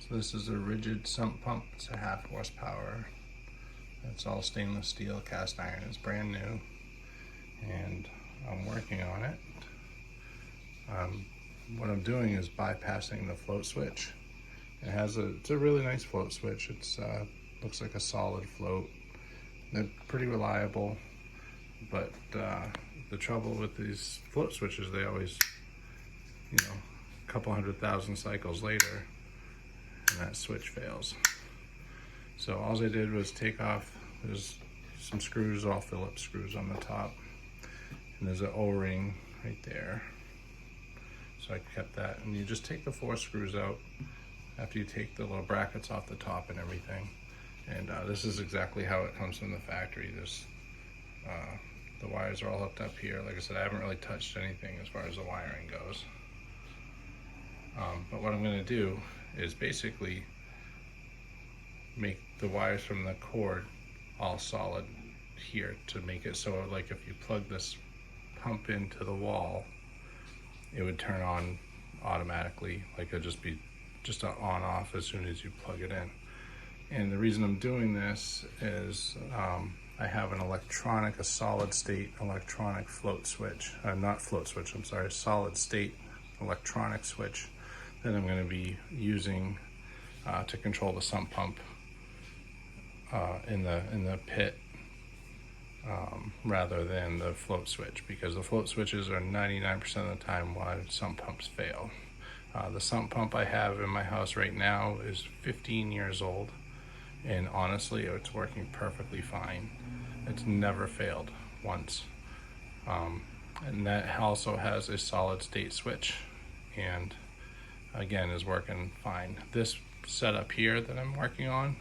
So this is a rigid sump pump. It's a 1/2 horsepower. It's all stainless steel, cast iron. It's brand new, and I'm working on it. What I'm doing is bypassing the float switch. It's a really nice float switch. It's looks like a solid float. They're pretty reliable, but the trouble with these float switches, they always, a couple 100,000 cycles later, and that switch fails. So all I did was take off, there's some screws, all Phillips screws on the top, and there's an O-ring right there. So I kept that, and you just take the 4 screws out after you take the little brackets off the top and everything. And this is exactly how it comes from the factory. The wires are all hooked up here. Like I said, I haven't really touched anything as far as the wiring goes. But what I'm going to do is basically make the wires from the cord all solid here to make it so, like, if you plug this pump into the wall, it would turn on automatically. Like, it'd just be an on off as soon as you plug it in. And the reason I'm doing this is I have a solid state electronic float switch, not float switch, I'm sorry, solid state electronic switch that I'm going to be using to control the sump pump in the pit, rather than the float switch, because the float switches are 99% of the time why sump pumps fail. The sump pump I have in my house right now is 15 years old, and honestly, it's working perfectly fine. It's never failed once. And that also has a solid state switch, and again is working fine. This setup here that I'm working on,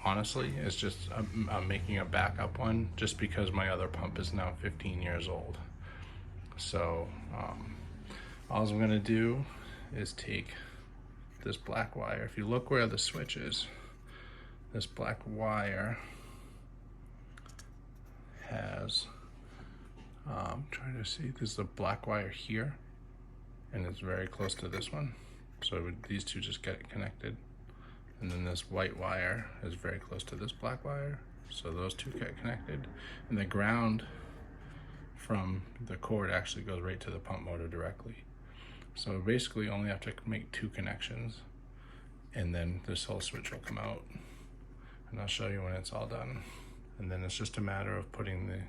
honestly, is just I'm making a backup one just because my other pump is now 15 years old. So all I'm going to do is take this black wire. If you look where the switch is, this black wire has, I'm trying to see, there's a black wire here, and it's very close to this one. So these two just get connected. And then this white wire is very close to this black wire. So those two get connected. And the ground from the cord actually goes right to the pump motor directly. So basically only have to make 2 connections, and then this whole switch will come out. And I'll show you when it's all done. And then it's just a matter of putting the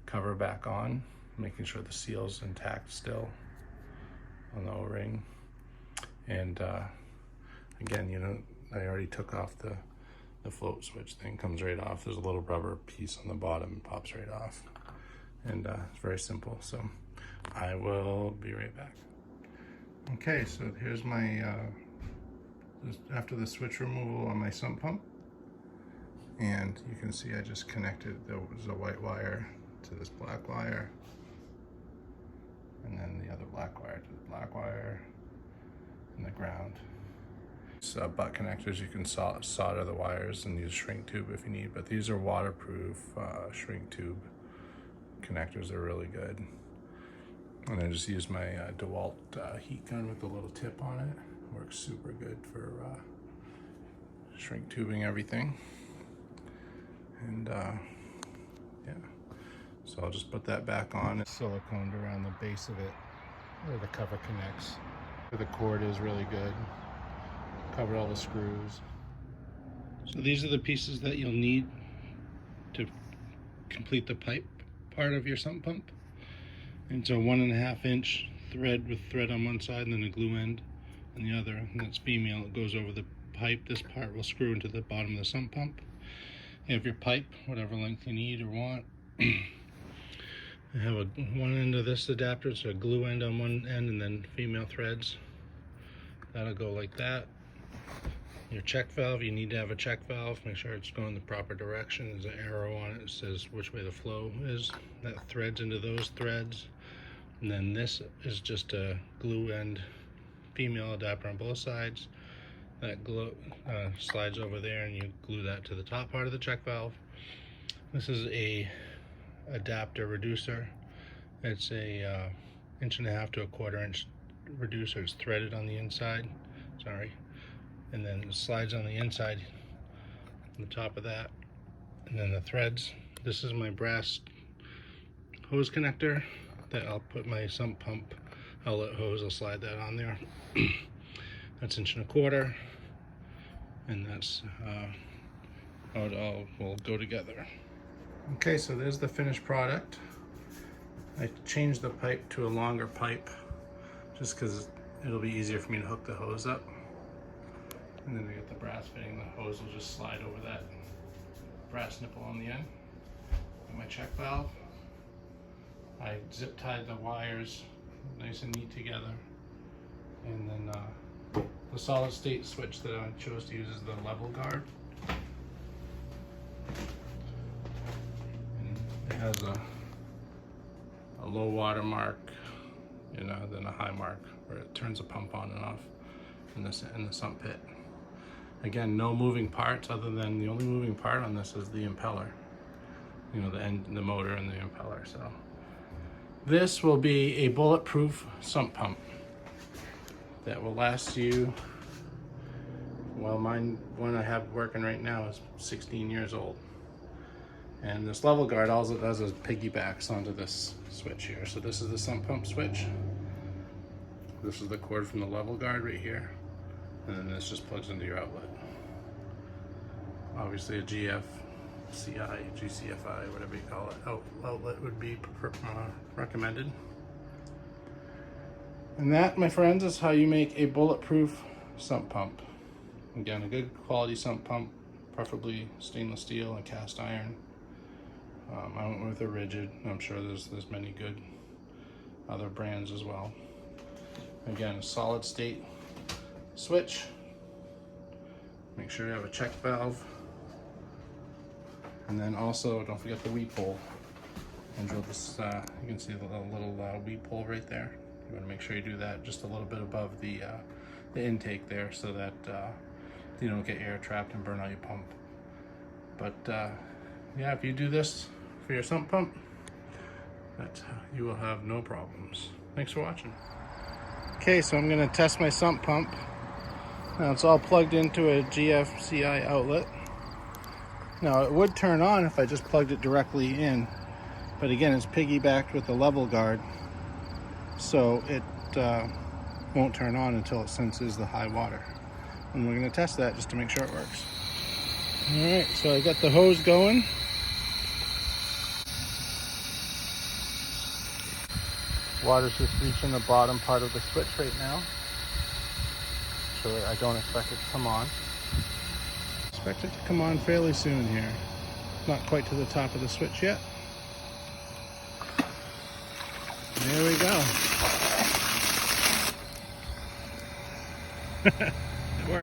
cover back on, making sure the seal's intact still on the O-ring. And again, I already took off the float switch thing, comes right off. There's a little rubber piece on the bottom, pops right off. And it's very simple. So I will be right back. Okay, so here's my, after the switch removal on my sump pump. And you can see I just connected the white wire to this black wire, and then the other black wire to the black wire, and the ground. Butt connectors, you can solder the wires and use shrink tube if you need, but these are waterproof shrink tube connectors. They're really good. And I just use my DeWalt heat gun with the little tip on it. Works super good for shrink tubing everything. And yeah, so I'll just put that back on. It's siliconed around the base of it where the cover connects. The cord is really good. Covered all the screws. So these are the pieces that you'll need to complete the pipe part of your sump pump. And it's a 1.5 inch thread with thread on one side and then a glue end on the other. And that's female. It goes over the pipe. This part will screw into the bottom of the sump pump. You have your pipe, whatever length you need or want. I have one end of this adapter, so a glue end on one end, and then female threads. That'll go like that. Your check valve, you need to have a check valve. Make sure it's going the proper direction. There's an arrow on it that says which way the flow is. That threads into those threads. And then this is just a glue end female adapter on both sides. That glue slides over there, and you glue that to the top part of the check valve. This is a adapter reducer. It's a 1.5 to 1/4 inch reducer. It's threaded on the inside. Sorry. and then it slides on the inside, on the top of that, and then the threads. This is my brass hose connector that I'll put my sump pump outlet hose. I'll slide that on there. That's 1.25 inches, and that's how it all will go together. Okay, so there's the finished product. I changed the pipe to a longer pipe just because it'll be easier for me to hook the hose up. And then I get the brass fitting. The hose will just slide over that brass nipple on the end. And my check valve. I zip tied the wires nice and neat together. And then the solid state switch that I chose to use is the level guard. And it has a low water mark, then a high mark where it turns the pump on and off in the sump pit. Again, no moving parts other than the only moving part on this is the impeller. The motor and the impeller. So this will be a bulletproof sump pump that will last you, well, mine, one I have working right now is 16 years old. And this level guard, all it does is piggybacks onto this switch here. So this is the sump pump switch. This is the cord from the level guard right here. And then this just plugs into your outlet. Obviously a GFCI, GCFI, whatever you call it, outlet would be recommended. And that, my friends, is how you make a bulletproof sump pump. Again, a good quality sump pump, preferably stainless steel and cast iron. I went with a rigid. I'm sure there's many good other brands as well. Again, a solid state switch. Make sure you have a check valve. And then also, don't forget the weed pole. And drill this, you can see the little weed pole right there. You want to make sure you do that just a little bit above the intake there so that you don't get air trapped and burn out your pump. But yeah, if you do this for your sump pump, you will have no problems. Thanks for watching. Okay, so I'm going to test my sump pump. Now it's all plugged into a GFCI outlet. Now it would turn on if I just plugged it directly in, but again it's piggybacked with the level guard, so it won't turn on until it senses the high water. And we're going to test that just to make sure it works. Alright, so I got the hose going. Water's just reaching the bottom part of the switch right now. So I don't expect it to come on. Expect it to come on fairly soon here. Not quite to the top of the switch yet. There we go.